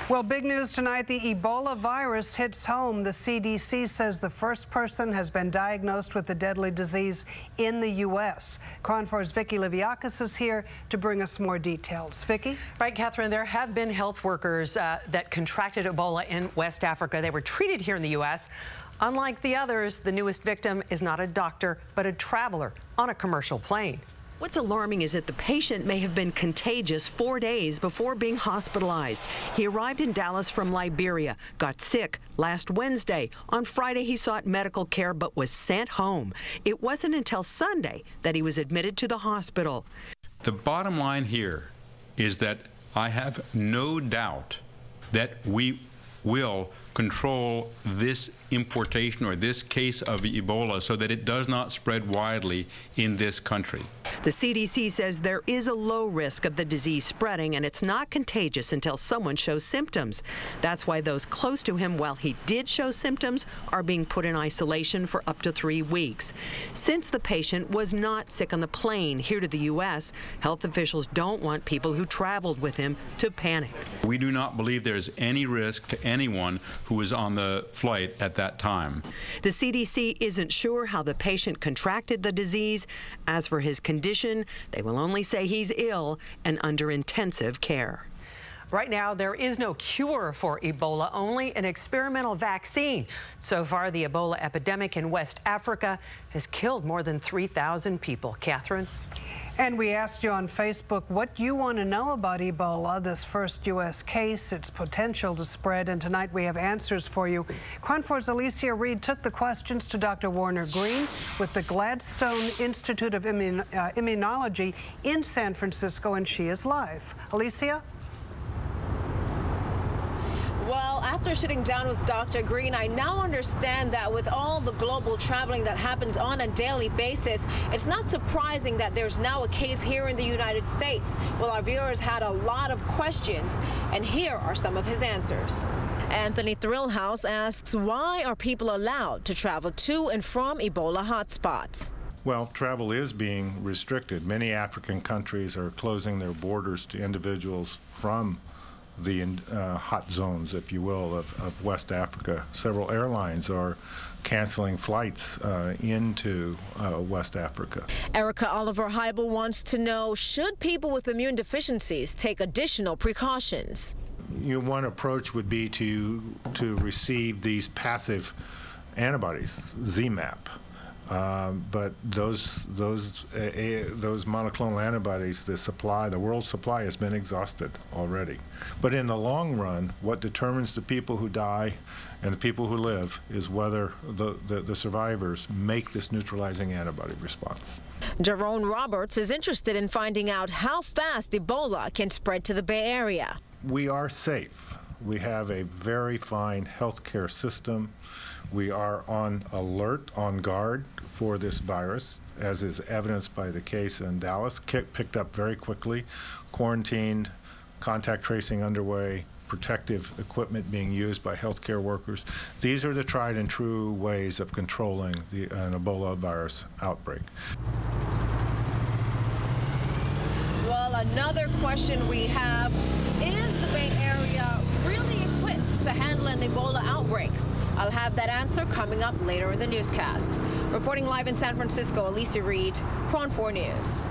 Well, big news tonight. The Ebola virus hits home. The CDC says the first person has been diagnosed with the deadly disease in the U.S. KRON 4's Vicki Liviakis is here to bring us more details. Vicki? Right, Catherine, there have been health workers that contracted Ebola in West Africa. They were treated here in the U.S. Unlike the others, the newest victim is not a doctor, but a traveler on a commercial plane. What's alarming is that the patient may have been contagious 4 days before being hospitalized. He arrived in Dallas from Liberia, got sick last Wednesday. On Friday, he sought medical care but was sent home. It wasn't until Sunday that he was admitted to the hospital. The bottom line here is that I have no doubt that we will control this importation or this case of Ebola so that it does not spread widely in this country. The CDC says there is a low risk of the disease spreading, and it's not contagious until someone shows symptoms. That's why those close to him, while he did show symptoms, are being put in isolation for up to 3 weeks. Since the patient was not sick on the plane here to the U.S., health officials don't want people who traveled with him to panic. We do not believe there's any risk to anyone who was on the flight at that time. The CDC isn't sure how the patient contracted the disease. As for his condition, they will only say he's ill and under intensive care. Right now, there is no cure for Ebola, only an experimental vaccine. So far, the Ebola epidemic in West Africa has killed more than 3,000 people. Catherine? And we asked you on Facebook what you want to know about Ebola, this first U.S. case, its potential to spread, and tonight we have answers for you. KRON 4's ALECIA Reid took the questions to Dr. Warner Greene with the Gladstone Institute of Immunology in San Francisco, and she is live. ALECIA? Well, after sitting down with Dr. Greene, I now understand that with all the global traveling that happens on a daily basis, it's not surprising that there's now a case here in the United States. Well, our viewers had a lot of questions, and here are some of his answers. Anthony Thrillhouse asks, why are people allowed to travel to and from Ebola hotspots? Well, travel is being restricted. Many African countries are closing their borders to individuals from the hot zones, if you will, of West Africa. Several airlines are canceling flights into West Africa. Erica Oliver Heibel wants to know, should people with immune deficiencies take additional precautions? One approach would be to receive these passive antibodies, ZMapp. But those monoclonal antibodies, the world supply has been exhausted already. But in the long run, what determines the people who die and the people who live is whether the survivors make this neutralizing antibody response. Jerome Roberts is interested in finding out how fast Ebola can spread to the Bay Area. We are safe. We have a very fine healthcare system. We are on alert, on guard for this virus, as is evidenced by the case in Dallas. Picked up very quickly, quarantined, contact tracing underway, protective equipment being used by healthcare workers. These are the tried and true ways of controlling an Ebola virus outbreak. Well, another question we have, is the Bay Area really equipped to handle an Ebola outbreak? I'll have that answer coming up later in the newscast. Reporting live in San Francisco, ALECIA Reid, KRON 4 News.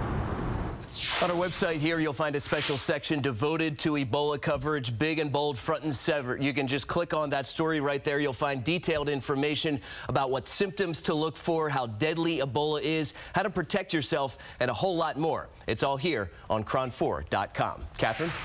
On our website here, you'll find a special section devoted to Ebola coverage, big and bold, front and center. You can just click on that story right there. You'll find detailed information about what symptoms to look for, how deadly Ebola is, how to protect yourself, and a whole lot more. It's all here on KRON4.com. Catherine?